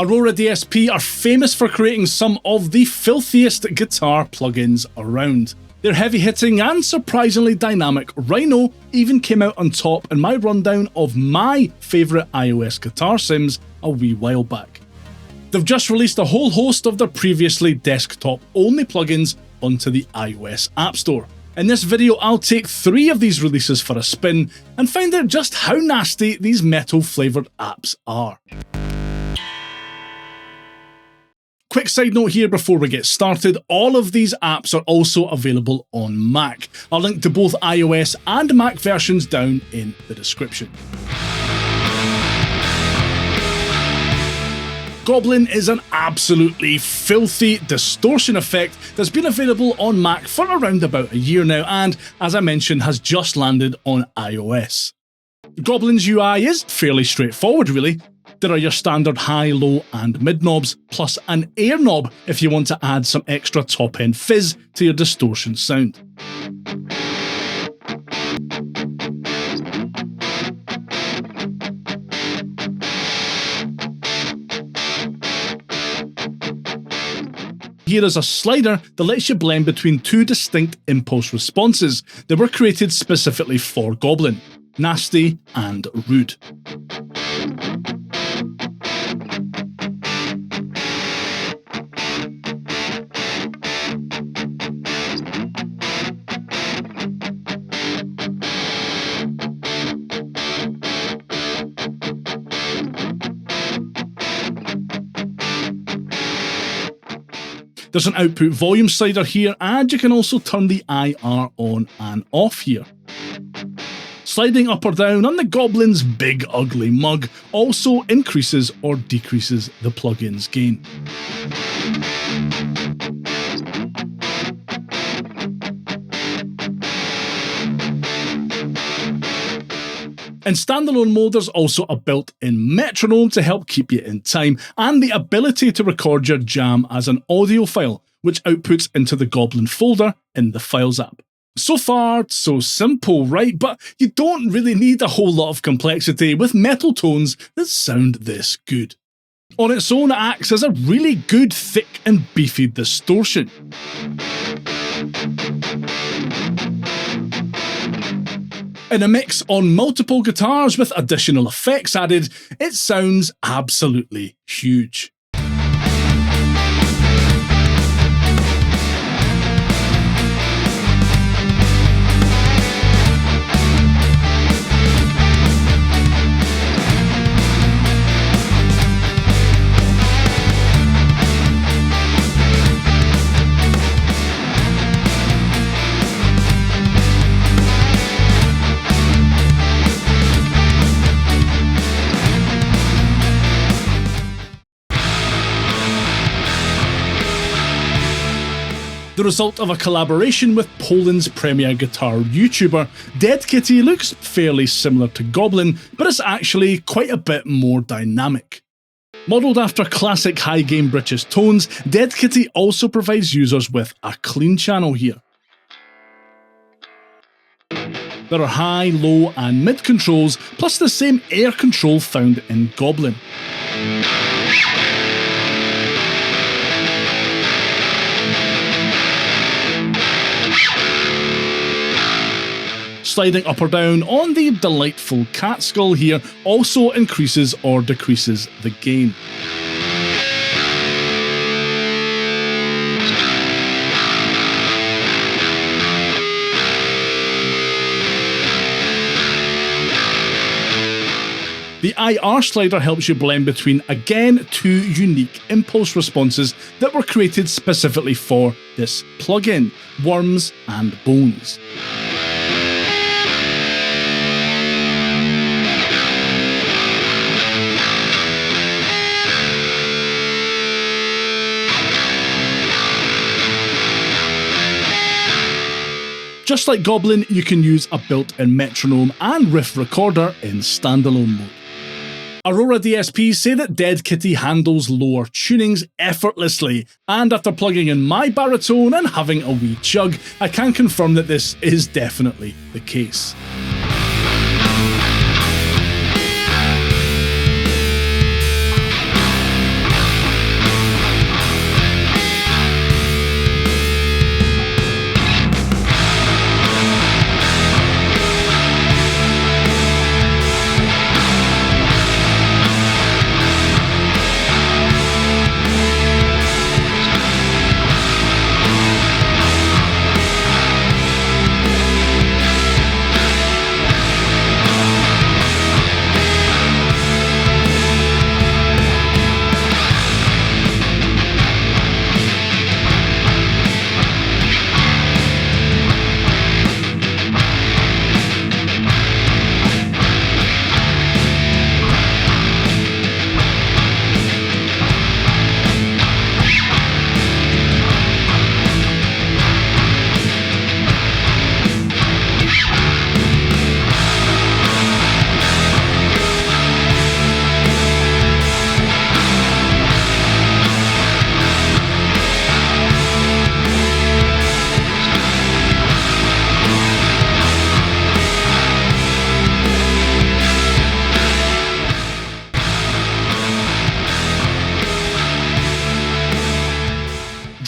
Aurora DSP are famous for creating some of the filthiest guitar plugins around. Their heavy-hitting and surprisingly dynamic Rhino even came out on top in my rundown of my favourite iOS guitar sims a wee while back. They've just released a whole host of their previously desktop-only plugins onto the iOS App Store. In this video, I'll take 3 of these releases for a spin and find out just how nasty these metal-flavoured apps are. Quick side note here before we get started, all of these apps are also available on Mac. I'll link to both iOS and Mac versions down in the description. Goblyn is an absolutely filthy distortion effect that's been available on Mac for around about a year now and, as I mentioned, has just landed on iOS. Goblyn's UI is fairly straightforward really. There are your standard high, low and mid knobs, plus an air knob if you want to add some extra top-end fizz to your distortion sound. Here is a slider that lets you blend between 2 distinct impulse responses that were created specifically for Goblyn: nasty and rude. There's an output volume slider here, and you can also turn the IR on and off here. Sliding up or down on the Goblin's big ugly mug also increases or decreases the plugin's gain. In standalone mode, there's also a built-in metronome to help keep you in time, and the ability to record your jam as an audio file, which outputs into the Goblyn folder in the Files app. So far, so simple, right? But you don't really need a whole lot of complexity with metal tones that sound this good. On its own, it acts as a really good, thick and beefy distortion. In a mix on multiple guitars with additional effects added, it sounds absolutely huge. The result of a collaboration with Poland's premier guitar YouTuber, Dead Kitty looks fairly similar to Goblyn, but it's actually quite a bit more dynamic. Modelled after classic high-gain British tones, Dead Kitty also provides users with a clean channel here. There are high, low and mid controls, plus the same air control found in Goblyn. Sliding up or down on the delightful cat skull here also increases or decreases the gain. The IR slider helps you blend between, again, 2 unique impulse responses that were created specifically for this plugin: worms and bones. Just like Goblyn, you can use a built-in metronome and riff recorder in standalone mode. Aurora DSP say that Dead Kitty handles lower tunings effortlessly, and after plugging in my baritone and having a wee chug, I can confirm that this is definitely the case.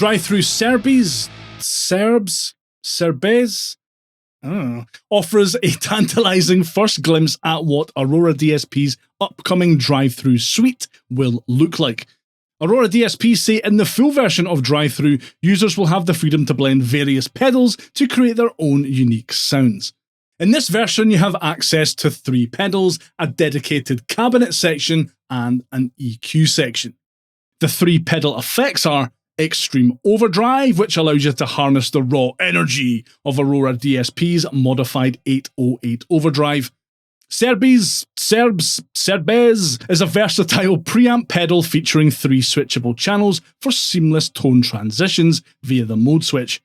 Drivethru Cerbes offers a tantalizing first glimpse at what Aurora DSP's upcoming Drivethru suite will look like. Aurora DSP say in the full version of Drivethru, users will have the freedom to blend various pedals to create their own unique sounds. In this version, you have access to 3 pedals, a dedicated cabinet section, and an EQ section. The 3 pedal effects are Extreme Overdrive, which allows you to harness the raw energy of Aurora DSP's modified 808 overdrive. Cerbes is a versatile preamp pedal featuring 3 switchable channels for seamless tone transitions via the mode switch,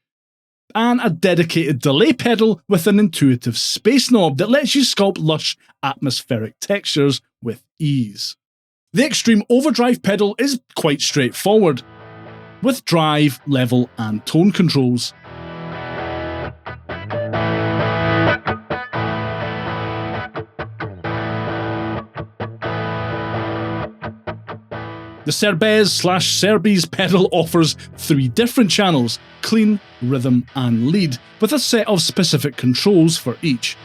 and a dedicated delay pedal with an intuitive space knob that lets you sculpt lush atmospheric textures with ease. The Extreme Overdrive pedal is quite straightforward, with drive, level, and tone controls. The Cerbes/Cerbes pedal offers 3 different channels: clean, rhythm, and lead, with a set of specific controls for each.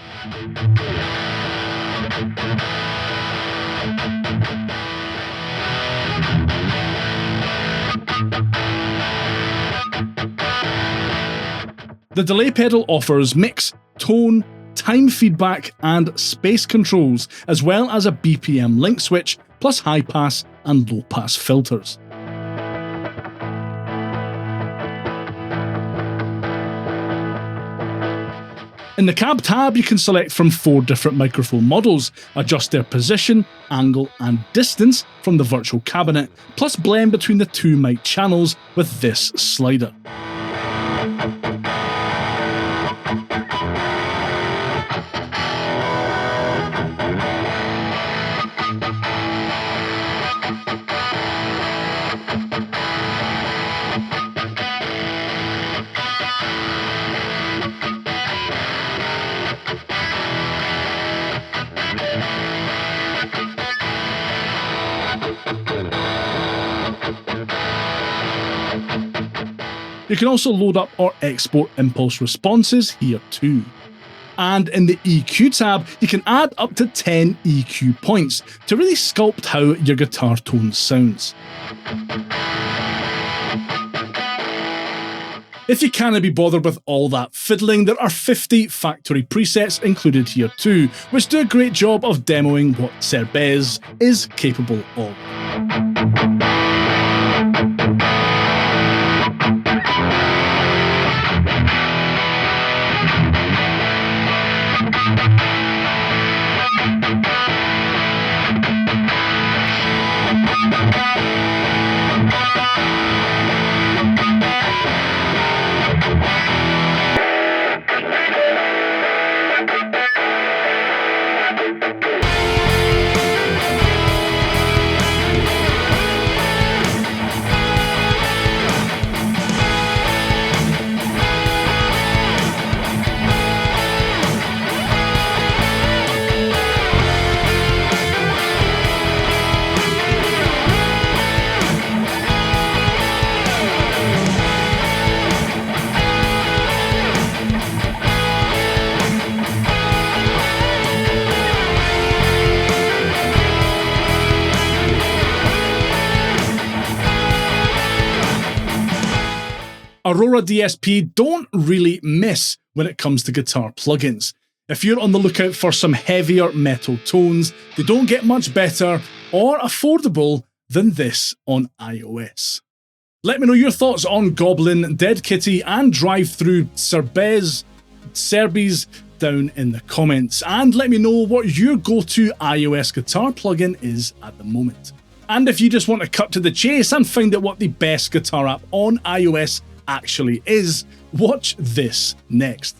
The delay pedal offers mix, tone, time feedback, and space controls, as well as a BPM link switch, plus high pass and low pass filters. In the cab tab, you can select from 4 different microphone models, adjust their position, angle, and distance from the virtual cabinet, plus blend between the 2 mic channels with this slider. You can also load up or export impulse responses here too. And in the EQ tab, you can add up to 10 EQ points to really sculpt how your guitar tone sounds. If you can't be bothered with all that fiddling, there are 50 factory presets included here too, which do a great job of demoing what Cerbes is capable of. Aurora DSP don't really miss when it comes to guitar plugins. If you're on the lookout for some heavier metal tones, they don't get much better or affordable than this on iOS. Let me know your thoughts on Goblyn, Dead Kitty, and Drivethru Cerbes down in the comments, and let me know what your go-to iOS guitar plugin is at the moment. And if you just want to cut to the chase and find out what the best guitar app on iOS actually is, watch this next.